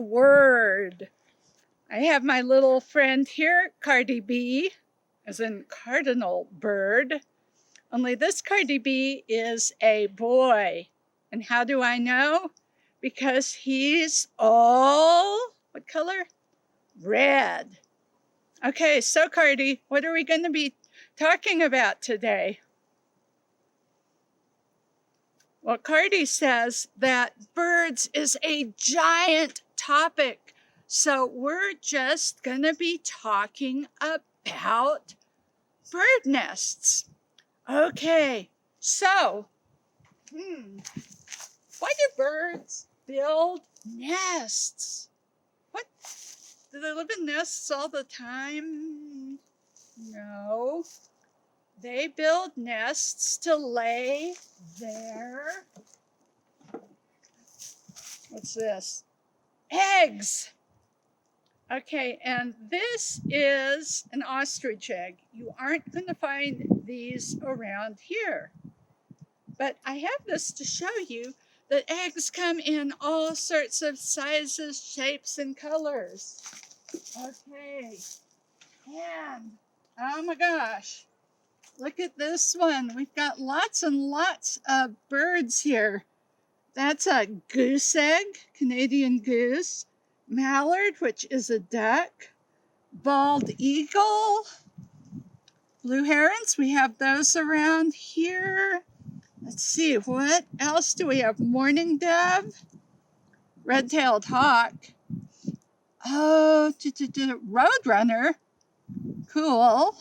word. I have my little friend here, Cardi B, as in cardinal bird. Only this Cardi B is a boy. And how do I know? Because he's all, what color? Red. Okay, so Cardi, what are we going to be talking about today? Well, Cardi says that birds is a giant topic. So we're just going to be talking about bird nests. Okay, so, why do birds build nests? What? Do they live in nests all the time? No. They build nests to lay their, what's this? Eggs. Okay, and this is an ostrich egg. You aren't going to find these around here. But I have this to show you that eggs come in all sorts of sizes, shapes, and colors. Okay, and oh my gosh, look at this one. We've got lots and lots of birds here. That's a goose egg, Canadian goose. Mallard, which is a duck, bald eagle, blue herons, we have those around here. Let's see, what else do we have? Mourning dove, red-tailed hawk, roadrunner, cool.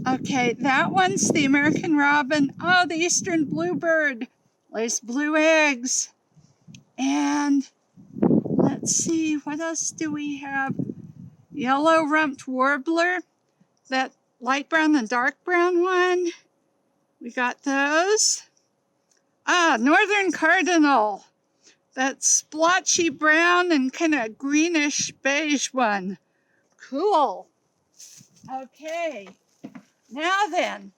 Okay, that one's the American robin. Oh, the eastern bluebird lays blue eggs. And let's see, what else do we have? Yellow-rumped warbler, that light brown and dark brown one. We got those. Ah, northern cardinal, that splotchy brown and kind of greenish beige one. Cool. Okay, now then,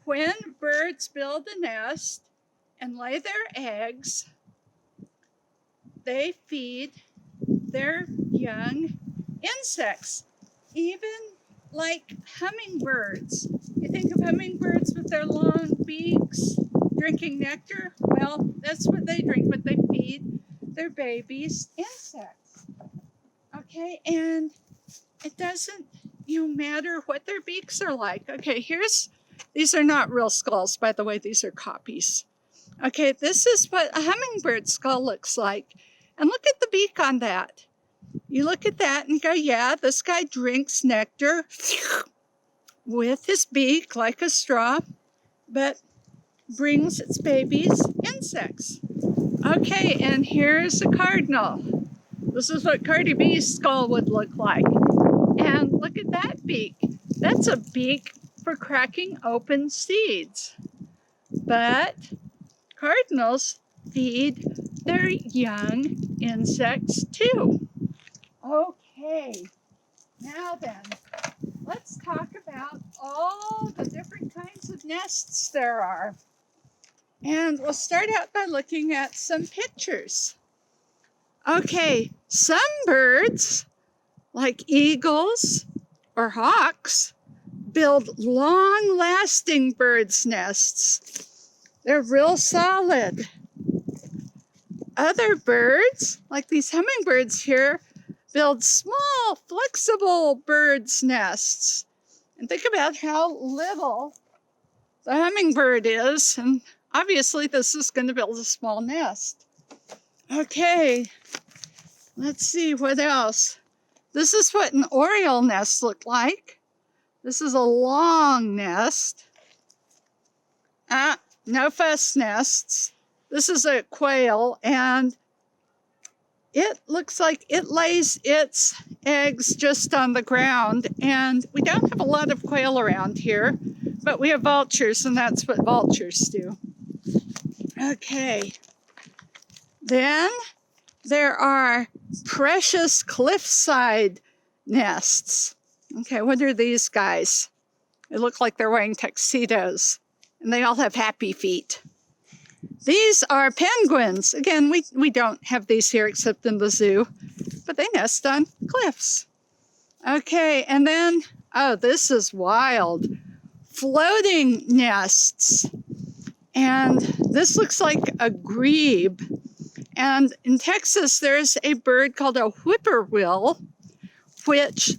when birds build a nest and lay their eggs, they feed their young insects, even like hummingbirds. You think of hummingbirds with their long beaks drinking nectar? Well, that's what they drink, but they feed their babies insects. Okay, and it doesn't matter what their beaks are like. Okay, these are not real skulls, by the way, these are copies. Okay, this is what a hummingbird skull looks like. And look at the beak on that. You look at that and go, yeah, this guy drinks nectar with his beak like a straw, but brings its babies insects. Okay, and here's a cardinal. This is what Cardi B's skull would look like. And look at that beak. That's a beak for cracking open seeds. But cardinals feed their young insects too. Okay, now then, let's talk about all the different kinds of nests there are. And we'll start out by looking at some pictures. Okay, some birds, like eagles or hawks, build long-lasting birds' nests. They're real solid. Other birds, like these hummingbirds here, build small, flexible birds' nests. And think about how little the hummingbird is. And obviously, this is going to build a small nest. Okay, let's see what else. This is what an oriole nest looked like. This is a long nest. No fuss nests. This is a quail, and it looks like it lays its eggs just on the ground. And we don't have a lot of quail around here, but we have vultures, and that's what vultures do. Okay. Then there are precious cliffside nests. Okay, what are these guys? They look like they're wearing tuxedos, and they all have happy feet. These are penguins. Again, we don't have these here except in the zoo, but they nest on cliffs. Okay, and then, oh, this is wild. Floating nests. And this looks like a grebe. And in Texas, there's a bird called a whippoorwill, which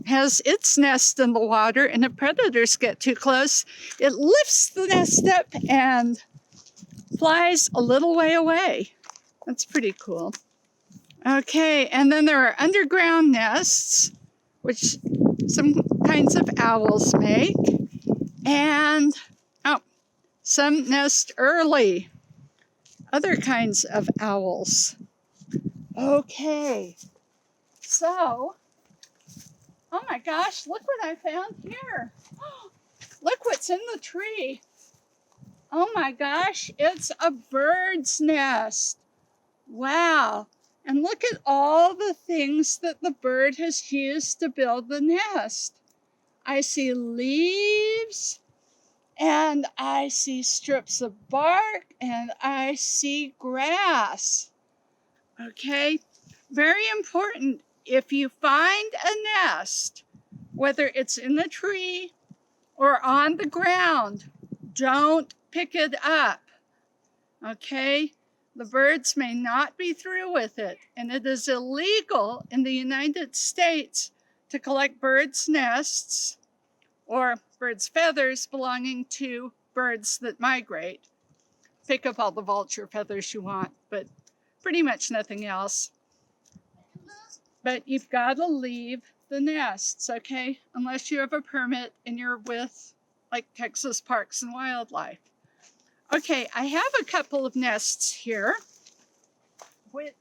has its nest in the water, and if predators get too close, it lifts the nest up and flies a little way away. That's pretty cool. Okay, and then there are underground nests, which some kinds of owls make. And, oh, some nest early. Other kinds of owls. Okay, so, oh my gosh, look what I found here. Look what's in the tree. Oh my gosh, it's a bird's nest. Wow. And look at all the things that the bird has used to build the nest. I see leaves, and I see strips of bark, and I see grass. Okay, very important. If you find a nest, whether it's in the tree or on the ground, don't pick it up. Okay, the birds may not be through with it, and it is illegal in the United States to collect birds' nests or birds' feathers belonging to birds that migrate. Pick up all the vulture feathers you want, but pretty much nothing else. But you've got to leave the nests, okay? Unless you have a permit and you're with, like, Texas Parks and Wildlife. Okay, I have a couple of nests here, which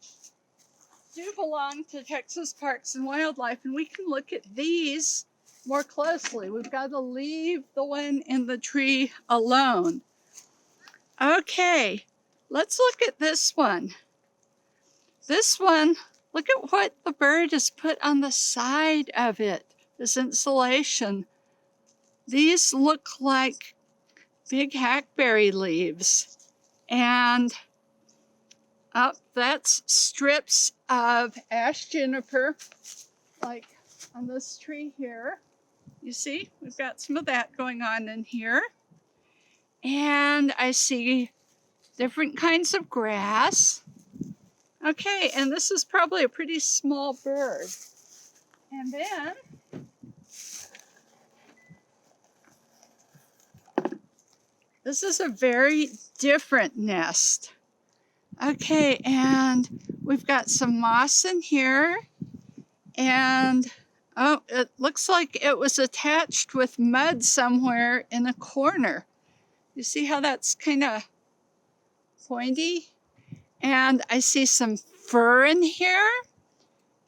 do belong to Texas Parks and Wildlife, and we can look at these more closely. We've got to leave the one in the tree alone. Okay, let's look at this one. This one, look at what the bird has put on the side of it, this insulation. These look like big hackberry leaves. And that's strips of ash juniper, like on this tree here. You see, we've got some of that going on in here. And I see different kinds of grass. Okay, and this is probably a pretty small bird. And then this is a very different nest. Okay, and we've got some moss in here. And oh, it looks like it was attached with mud somewhere in a corner. You see how that's kind of pointy? And I see some fur in here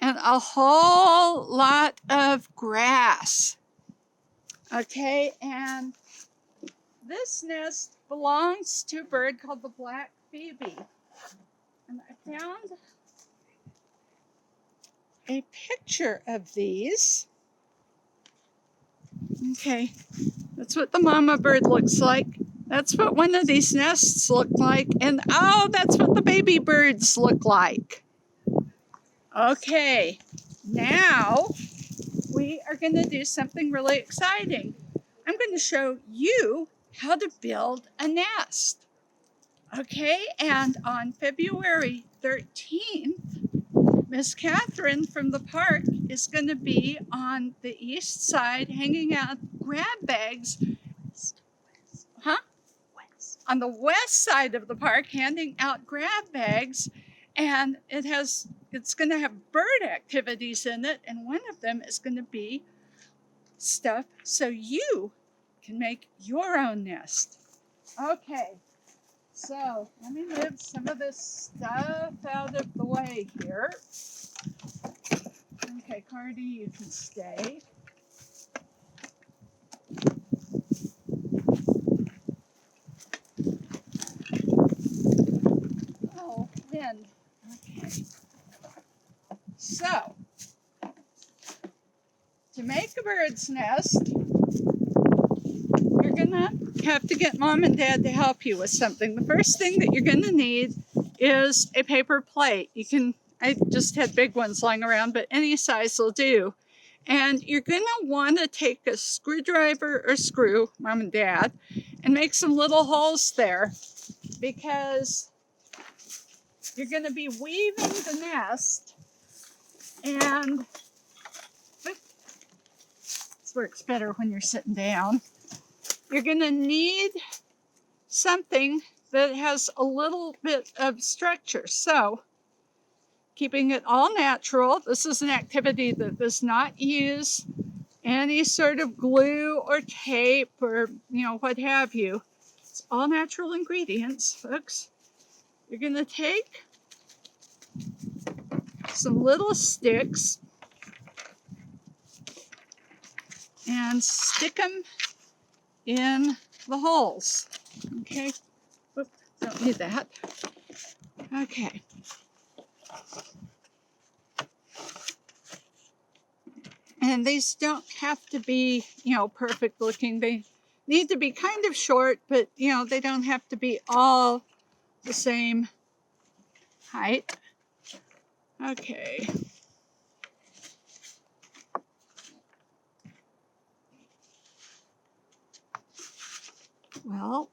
and a whole lot of grass. Okay, and this nest belongs to a bird called the black phoebe. And I found a picture of these. Okay, that's what the mama bird looks like. That's what one of these nests look like. And oh, that's what the baby birds look like. Okay, now we are going to do something really exciting. I'm going to show you how to build a nest. Okay, and on February 13th, Miss Catherine from the park is going to be on the east side handing out grab bags. On the west side of the park, handing out grab bags, and it's going to have bird activities in it, and one of them is going to be stuff so you can make your own nest. Okay, so let me move some of this stuff out of the way here. Okay, Cardi, you can stay. Oh, wind. Okay. So, to make a bird's nest, you're going gonna have to get mom and dad to help you with something. The first thing that you're gonna need is a paper plate. I just had big ones lying around, but any size will do. And you're gonna wanna take a screwdriver or screw, mom and dad, and make some little holes there, because you're gonna be weaving the nest, and this works better when you're sitting down. You're gonna need something that has a little bit of structure. So, keeping it all natural, this is an activity that does not use any sort of glue or tape or, what have you. It's all natural ingredients, folks. You're gonna take some little sticks and stick them in the holes. Okay, oops, don't need that. Okay. And these don't have to be, perfect looking. They need to be kind of short, but, they don't have to be all the same height. Okay. Well,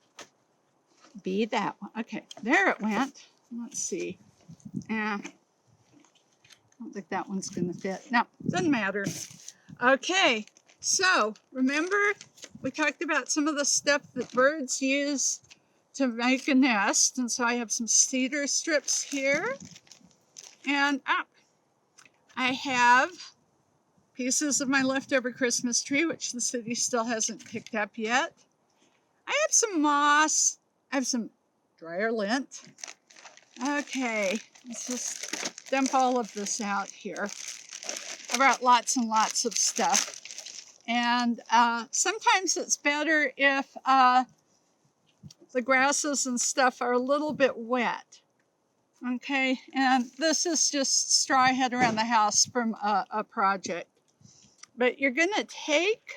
be that one. Okay, there it went. Let's see. I don't think that one's going to fit. No, doesn't matter. Okay, so remember we talked about some of the stuff that birds use to make a nest. And so I have some cedar strips here. And I have pieces of my leftover Christmas tree, which the city still hasn't picked up yet. I have some moss. I have some dryer lint. Okay, let's just dump all of this out here. I brought lots and lots of stuff. And sometimes it's better if the grasses and stuff are a little bit wet. Okay, and this is just straw I had around the house from a project. But you're gonna take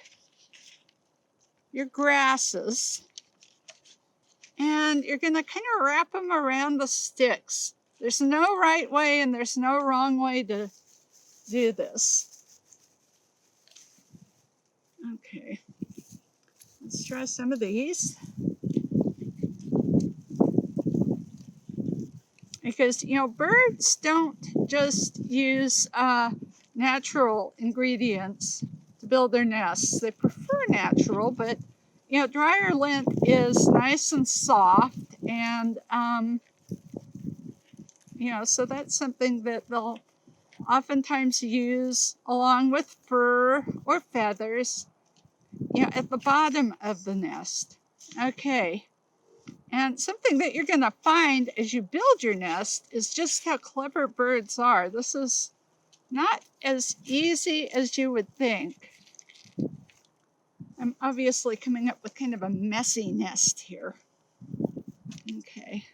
your grasses and you're gonna kind of wrap them around the sticks. There's no right way and there's no wrong way to do this. Okay, let's try some of these. Because, birds don't just use natural ingredients to build their nests. They prefer natural, but, dryer lint is nice and soft. And, so that's something that they'll oftentimes use along with fur or feathers, at the bottom of the nest. Okay. And something that you're going to find as you build your nest is just how clever birds are. This is not as easy as you would think. I'm obviously coming up with kind of a messy nest here. Okay.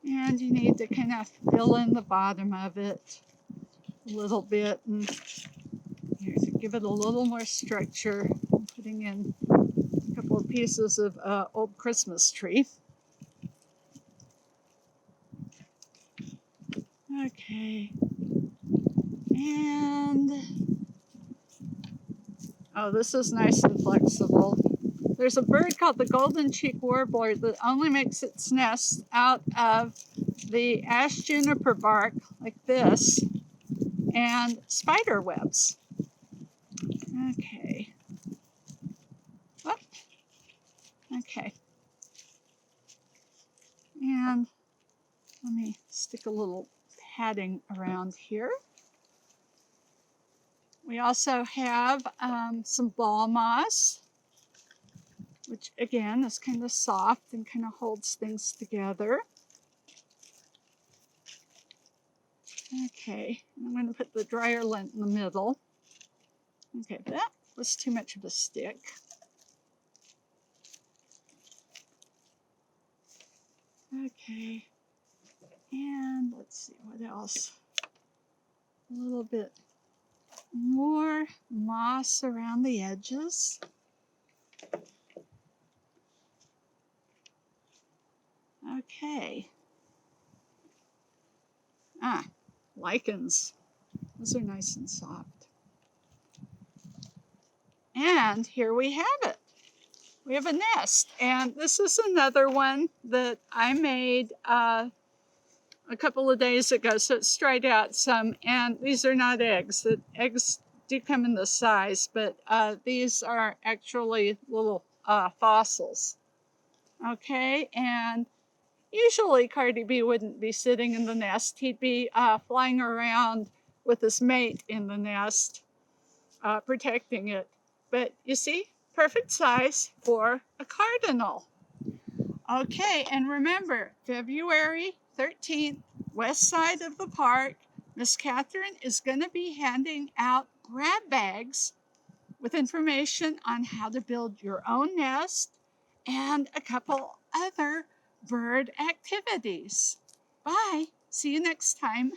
And you need to kind of fill in the bottom of it a little bit. And here, to give it a little more structure, I'm putting in a couple of pieces of old Christmas tree. Okay. And, this is nice and flexible. There's a bird called the golden cheek warbler that only makes its nest out of the ash juniper bark like this and spider webs. Okay. Whoop. Okay. And let me stick a little padding around here. We also have some ball moss, which again is kind of soft and kind of holds things together. Okay, I'm going to put the dryer lint in the middle. Okay, that was too much of a stick. Okay, and let's see what else. A little bit more moss around the edges. Okay. Lichens. Those are nice and soft. And here we have it. We have a nest. And this is another one that I made a couple of days ago. So it's dried out some. And these are not eggs. The eggs do come in this size, but these are actually little fossils. Okay, and usually Cardi B wouldn't be sitting in the nest. He'd be flying around with his mate in the nest, protecting it. But you see, perfect size for a cardinal. Okay, and remember, February 13th, west side of the park, Miss Catherine is going to be handing out grab bags with information on how to build your own nest and a couple other bird activities. Bye. See you next time.